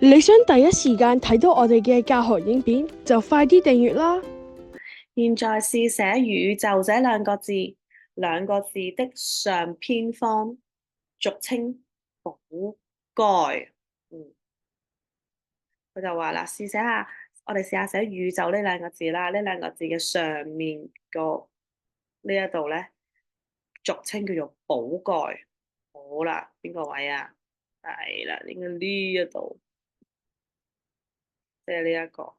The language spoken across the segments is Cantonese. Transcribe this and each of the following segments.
你想第一時間睇到我哋嘅教學影片，就快啲訂閱啦！現在是寫宇宙這兩個字，兩個字的上偏方，俗稱寶蓋。佢就話啦，試寫下，我哋試下寫宇宙呢兩個字啦。呢兩個字嘅上面個呢一度咧，俗稱叫做寶蓋。好啦，邊個位啊？係啦，應該呢一度，即係呢一個。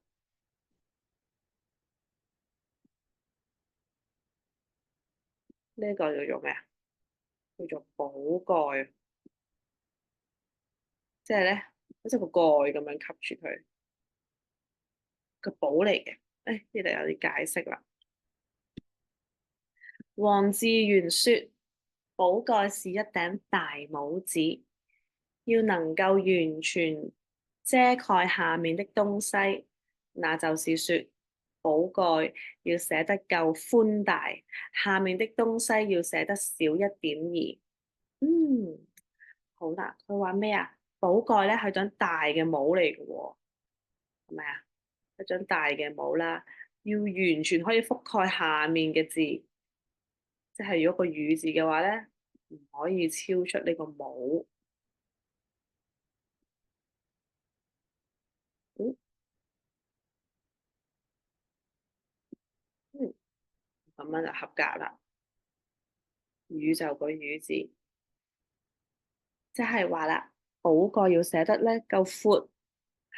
呢個叫做咩啊？叫做寶蓋，即係咧，好似個蓋咁樣吸住佢，個寶嚟嘅。誒，呢度有啲解釋啦。黃志源說：寶蓋是一頂大帽子，要能夠完全遮蓋下面的東西，那就是說，寶蓋要寫得夠寬大，下面的東西要寫得少一點兒。好啦，佢話咩啊？寶蓋咧係張大嘅帽嚟嘅喎，係咪啊？一張大嘅帽啦，要完全可以覆蓋下面嘅字。即係如果個雨字嘅話咧，唔可以超出呢個帽。嗯嗯，咁樣就合格啦。宇宙個宇字，即係話啦，寶蓋要寫得咧夠闊，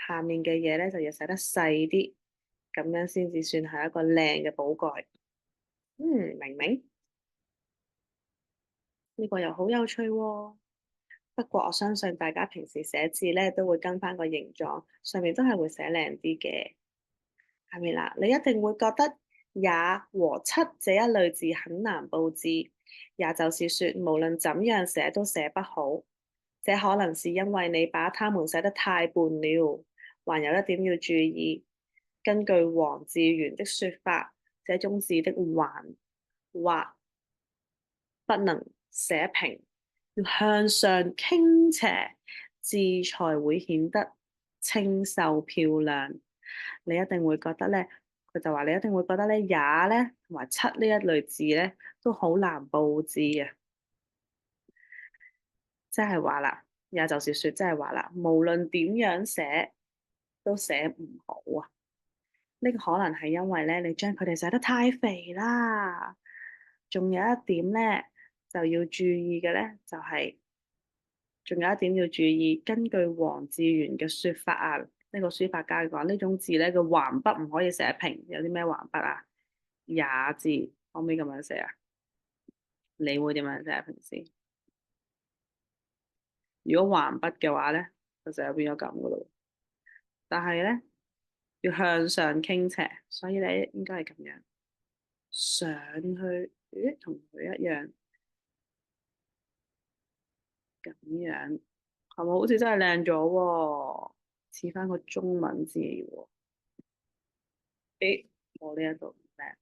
下面嘅嘢咧就要寫得細啲，咁樣先至算係一個靚嘅寶蓋。明唔明？呢個又好有趣喎。不過我相信大家平時寫字咧都會跟翻個形狀，上面都係會寫靚啲嘅。係咪啦？你一定會覺得也和七這一類字很難佈置，也就是說，無論怎樣寫都寫不好。這可能是因為你把它們寫得太笨了。還有一點要注意，根據黃志源的說法，這種字的橫或不能寫平，要向上傾斜，字才會顯得清秀漂亮。你一定會覺得咧，佢就話你一定會覺得咧，也咧同埋七呢一類字咧都好難佈置啊！即係話啦，也就是說，即係話啦，無論點樣寫都寫唔好啊！呢個可能係因為咧，你將佢哋寫得太肥啦。仲有一點咧，就要注意嘅咧，就係仲有一點要注意，根據黃志源嘅說法啊，呢個書法家講呢種字咧，個橫筆唔可以寫平。有啲咩橫筆啊？也字可唔可以咁樣寫啊？你會點樣寫啊？平時如果橫筆嘅話咧，就成變咗咁噶咯。但係咧要向上傾斜，所以咧應該係咁樣上去，咦，同佢一樣咁樣，係咪好似真係靚咗喎？似翻個中文字喎。誒，我呢一度唔靚。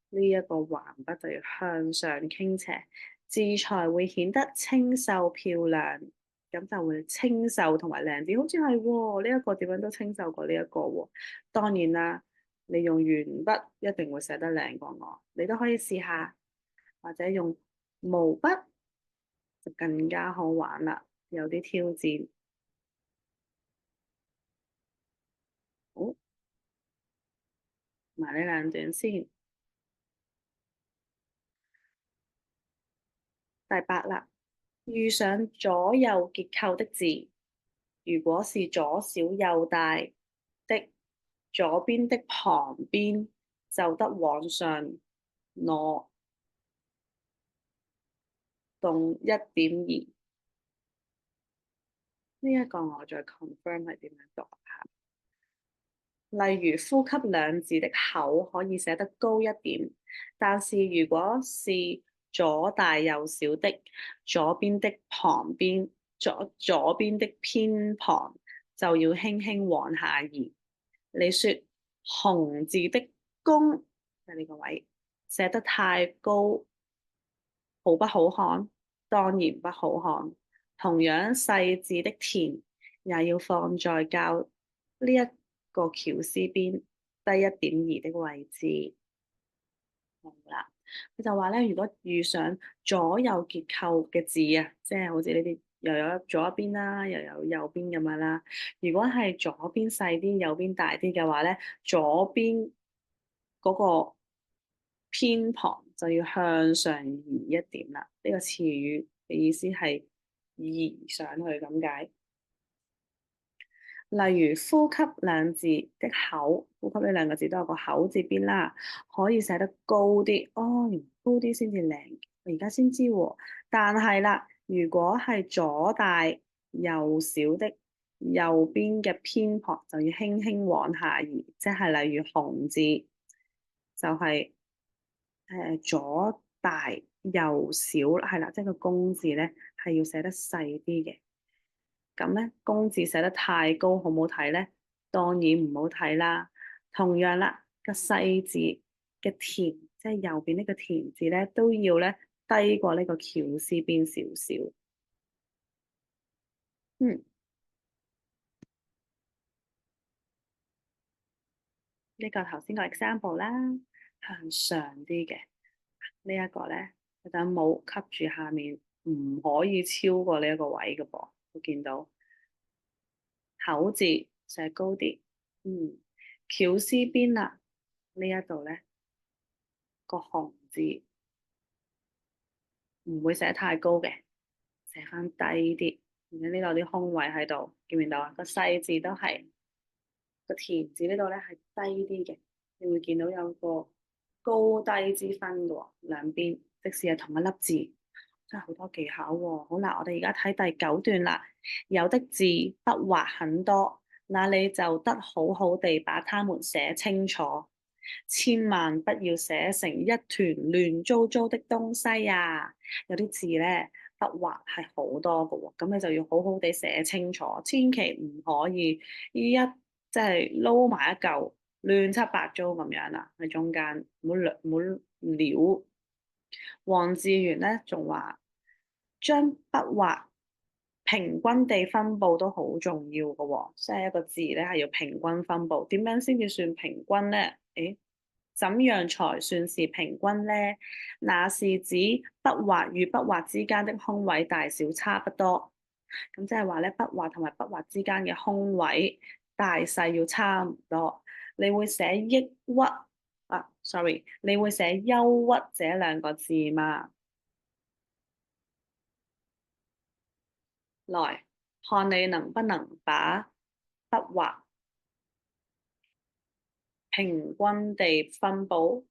呢一個橫筆就要向上傾斜，字才會顯得清秀漂亮，咁就會清秀同埋靚啲。好似係喎，呢一個點樣都清秀過呢一個喎。當然啦，你用鉛筆一定會寫得靚過我，你都可以試下，或者用毛筆就更加好玩啦，有啲挑戰。好，埋呢兩段先。第八啦，遇上左右結構的字，如果是左小右大的，左邊的旁邊就得往上挪動1.2。呢一個我再 confirm 係點樣讀下。例如呼吸兩字的口可以寫得高一點，但是如果是左大右小的，左邊的旁邊左邊的偏旁就要輕輕往下移。你說紅字的公喺呢個位寫得太高，好不好看？當然不好看。同樣細緻的填也要放在較呢一個絞絲邊低1.2的位置。好啦，佢就話咧，如果遇上左右結構嘅字啊，即係好似呢啲又有左邊啦，又有右邊咁樣啦。如果係左邊細啲，右邊大啲嘅話咧，左邊嗰個偏旁就要向上移一點啦。呢個詞語嘅意思係移上去咁解。例如呼吸兩字的口，呼吸呢兩個字都有個口字邊啦，可以寫得高啲。哦，原來高啲先至靚，我而家先知喎。但係啦，如果係左大右小的右邊嘅偏旁，就要輕輕往下移，即係例如紅字就係、左大右小，係啦，即係個公字咧係要寫得細啲嘅。咁咧，公字寫得太高，好唔好睇咧？當然唔好睇啦。同樣啦，個細字嘅田，即係右邊呢個田字咧，都要咧低過呢個絞絲邊少少。嗯，呢個頭先個 example 啦，向上啲嘅呢一個咧，佢等帽吸住下面，唔可以超過呢一個位嘅噃。我見到口字寫高啲，絞絲邊啦，呢一度咧。個紅字唔會寫太高嘅，寫翻低啲。而家呢度啲空位喺度，見唔見到啊？個細字都係個田字呢度咧係低啲嘅，你會見到有個高低之分嘅喎，兩邊即使係同一粒字，真係好多技巧喎。好啦，我哋而家睇第9段啦。有的字筆畫很多，那你就得好好地把它們寫清楚。千萬不要寫成一團亂糟糟的東西啊！有啲字咧筆畫係好多嘅喎，咁你就要好好地寫清楚，千祈唔可以即係撈埋一嚿亂七八糟咁樣啦，喺中間唔好撩。黃志源咧仲話將筆畫平均地分佈都好重要嘅喎，即係一個字咧係要平均分佈。點樣先至算平均咧？誒？怎樣才算是平均呢？那是指筆畫與筆畫之間的空位大小差不多。咁即係話咧，筆畫同埋筆畫之間嘅空位大細要差唔多。你會寫抑鬱sorry，你會寫憂鬱這兩個字嗎？來，看你能不能把筆畫平均地分佈。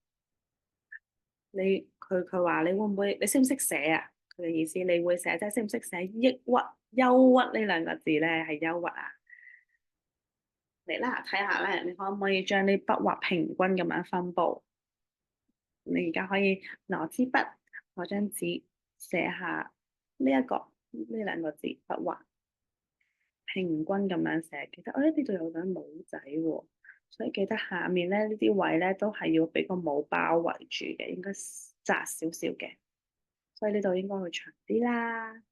佢話你會唔會你識唔識寫啊？佢嘅意思你會寫即係識唔識寫抑鬱、憂鬱呢兩個字咧係憂鬱啊？嚟啦，睇下咧，你可唔可以將啲筆畫平均咁樣分佈？你而家可以攞支筆，攞張紙寫下呢兩個字筆畫平均咁樣寫。記得呢度有頂帽仔喎，所以記得下面咧呢啲位咧都係要俾個帽包圍住嘅，應該窄少少嘅。所以呢度應該會長啲啦，呢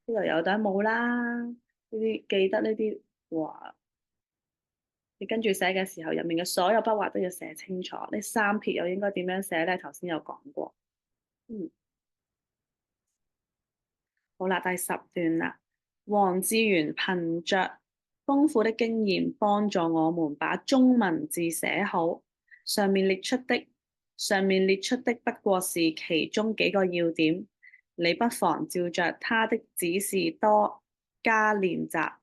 度有頂帽啦，呢啲記得呢啲話，你跟住寫嘅時候，入面嘅所有筆畫都要寫清楚。呢三撇又應該點樣寫咧？頭先有講過。好啦，第10段啦。黃志源憑着豐富的經驗，幫助我們把中文字寫好。上面列出的不過是其中幾個要點，你不妨照着他的指示多加練習，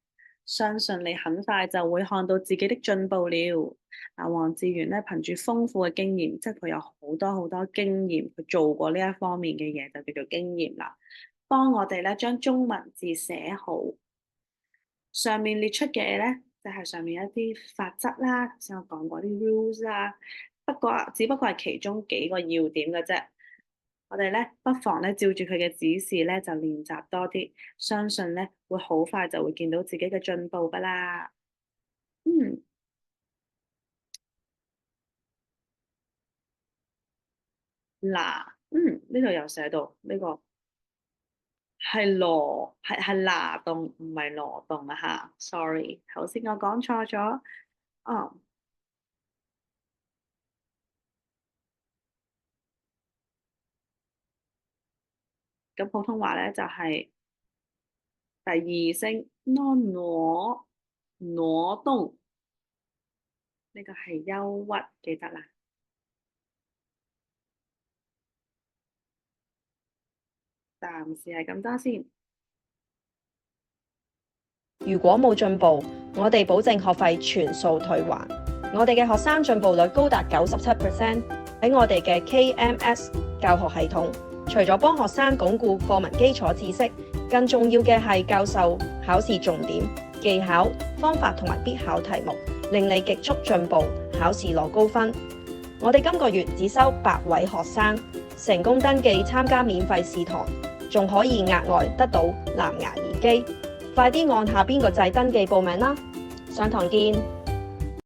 相信你很快就會看到自己的進步了。黃志源咧憑住豐富嘅經驗，即係佢有好多好多經驗，佢做過呢一方面嘅嘢，就叫做經驗啦。幫我哋咧將中文字寫好。上面列出嘅嘢咧，就係上面一啲法則啦，頭先我講過啲 rules 啦。只不過係其中幾個要點嘅啫。我哋咧不妨咧照住佢嘅指示咧就練習多啲，相信咧會好快就會見到自己嘅進步㗎啦。嗱，呢度有寫到呢個係羅係拿動，唔係羅動啊嚇，sorry，頭先我講錯咗。哦，咁普通話咧就係、第二聲挪動，呢個係憂鬱，記得啦。暫時係咁多先。如果冇進步，我哋保證學費全數退還。我哋嘅學生進步率高達97%，喺我哋嘅 KMS 教學系統，除咗幫學生鞏固課文基礎知識，更重要嘅係教授考試重點、技巧、方法同埋必考題目，令你極速進步，考試攞高分。我哋今個月只收8位學生，成功登記參加免費試堂，仲可以額外得到藍牙耳機。快啲按下邊個掣登記報名啦！上堂見。